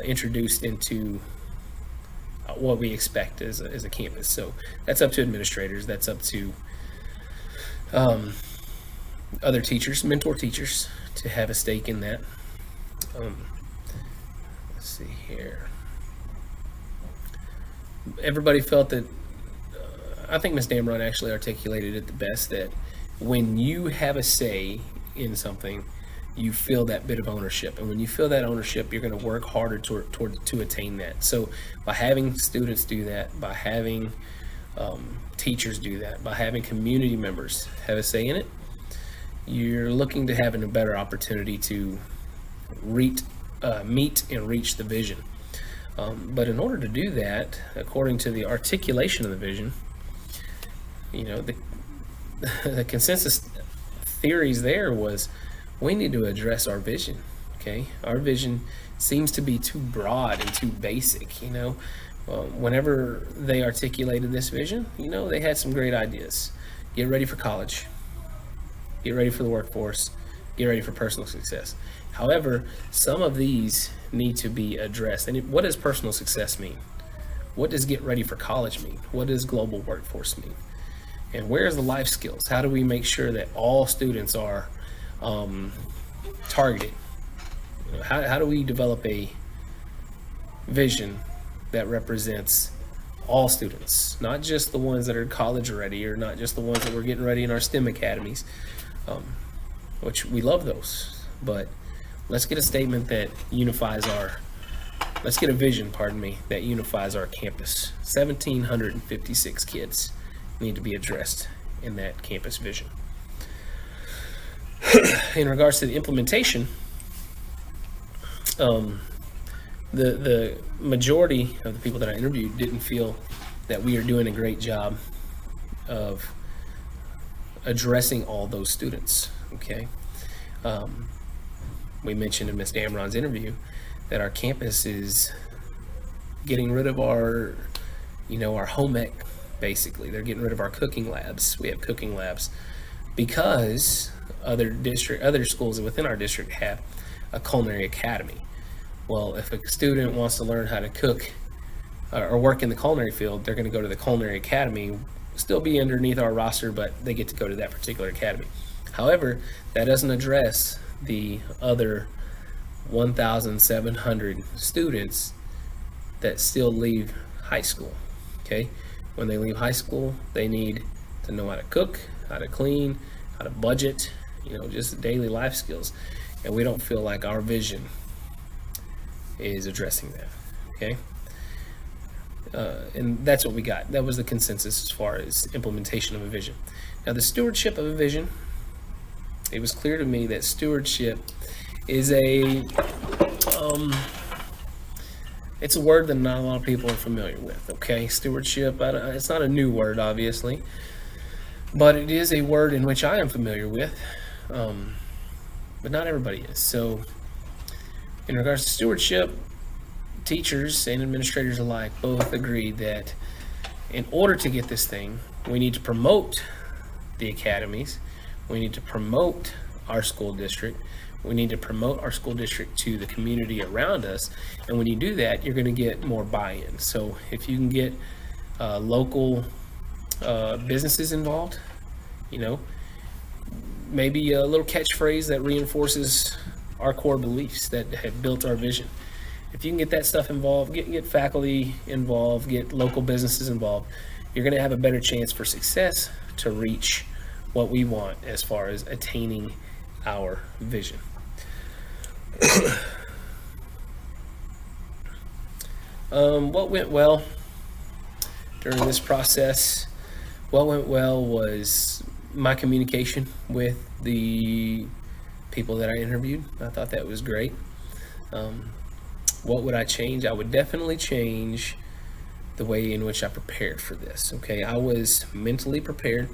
introduced into what we expect as a campus. So that's up to administrators. That's up to other teachers, mentor teachers, to have a stake in that. Let's see here. Everybody felt that, I think Ms. Damron actually articulated it the best, that when you have a say in something, you feel that bit of ownership. And when you feel that ownership, you're going to work harder to attain that. So by having students do that, by having teachers do that, by having community members have a say in it, you're looking to having a better opportunity to meet and reach the vision. But in order to do that, according to the articulation of the vision, the consensus theories there was, we need to address our vision. Okay, our vision seems to be too broad and too basic. Whenever they articulated this vision, they had some great ideas. Get ready for college. Get ready for the workforce. Get ready for personal success. However, some of these need to be addressed. And what does personal success mean? What does get ready for college mean? What does global workforce mean? And where's the life skills? How do we make sure that all students are targeted? How do we develop a vision that represents all students, not just the ones that are college ready, or not just the ones that we're getting ready in our STEM academies, which we love those, but let's get a statement that let's get a vision, that unifies our campus. 1,756 kids need to be addressed in that campus vision. In regards to the implementation, the majority of the people that I interviewed didn't feel that we are doing a great job of addressing all those students. Okay, we mentioned in Ms. Damron's interview that our campus is getting rid of our home ec basically. They're getting rid of our cooking labs. We have cooking labs because other schools within our district have a culinary academy. Well, if a student wants to learn how to cook or work in the culinary field, they're going to go to the culinary academy, still be underneath our roster, but they get to go to that particular academy. However, that doesn't address the other 1,700 students that still leave high school. Okay, when they leave high school, they need to know how to cook, how to clean, how to budget, just daily life skills. And we don't feel like our vision is addressing that. Okay, and that's what we got. That was the consensus as far as implementation of a vision. Now, the stewardship of a vision, it was clear to me that stewardship is it's a word that not a lot of people are familiar with. Okay, stewardship, it's not a new word, obviously, but it is a word in which I am familiar with, but not everybody is. So in regards to stewardship, teachers and administrators alike both agree that in order to get this thing, we need to promote the academies, we need to promote our school district, we need to promote our school district to the community around us, and when you do that, you're going to get more buy-in. So if you can get local businesses involved, maybe a little catchphrase that reinforces our core beliefs that have built our vision. If you can get that stuff involved, get faculty involved, get local businesses involved, you're going to have a better chance for success to reach what we want as far as attaining our vision. What went well during this process? What went well was my communication with the people that I interviewed. I thought that was great. What would I change? I would definitely change the way in which I prepared for this. Okay, I was mentally prepared,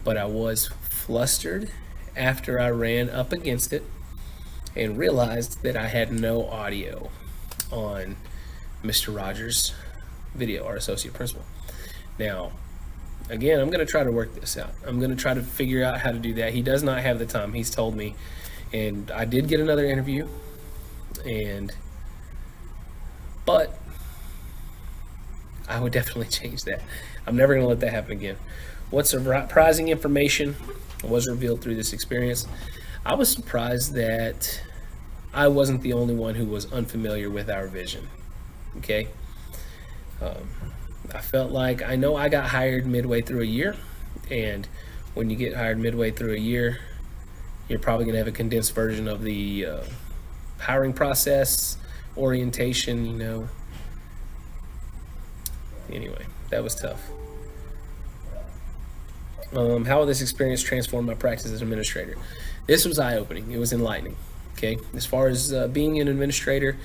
but I was flustered after I ran up against it and realized that I had no audio on Mr. Rogers' video, our associate principal. Now, again, I'm going to try to work this out. I'm going to try to figure out how to do that. He does not have the time, he's told me. And I did get another interview, but I would definitely change that. I'm never going to let that happen again. What surprising information was revealed through this experience? I was surprised that I wasn't the only one who was unfamiliar with our vision. Okay, I felt like I got hired midway through a year, and when you get hired midway through a year, you're probably going to have a condensed version of the hiring process, orientation, Anyway, that was tough. How will this experience transform my practice as an administrator? This was eye-opening. It was enlightening. Okay, as far as being an administrator,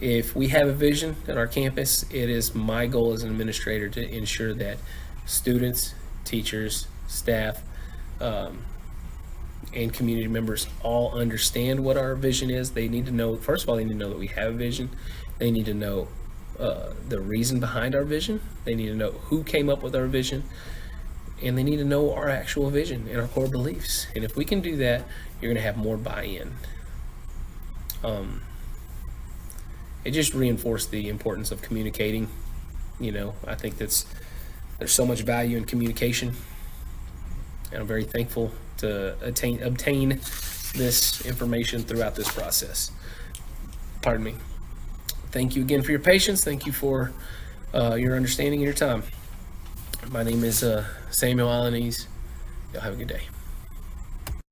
if we have a vision at our campus, it is my goal as an administrator to ensure that students, teachers, staff, and community members all understand what our vision is. They need to know, first of all, they need to know that we have a vision. They need to know the reason behind our vision. They need to know who came up with our vision. And they need to know our actual vision and our core beliefs. And if we can do that, you're going to have more buy-in. It just reinforced the importance of communicating. I think there's so much value in communication, and I'm very thankful to obtain this information throughout this process. Pardon me. Thank you again for your patience. Thank you for your understanding and your time. My name is Samuel Alaniz. Y'all have a good day.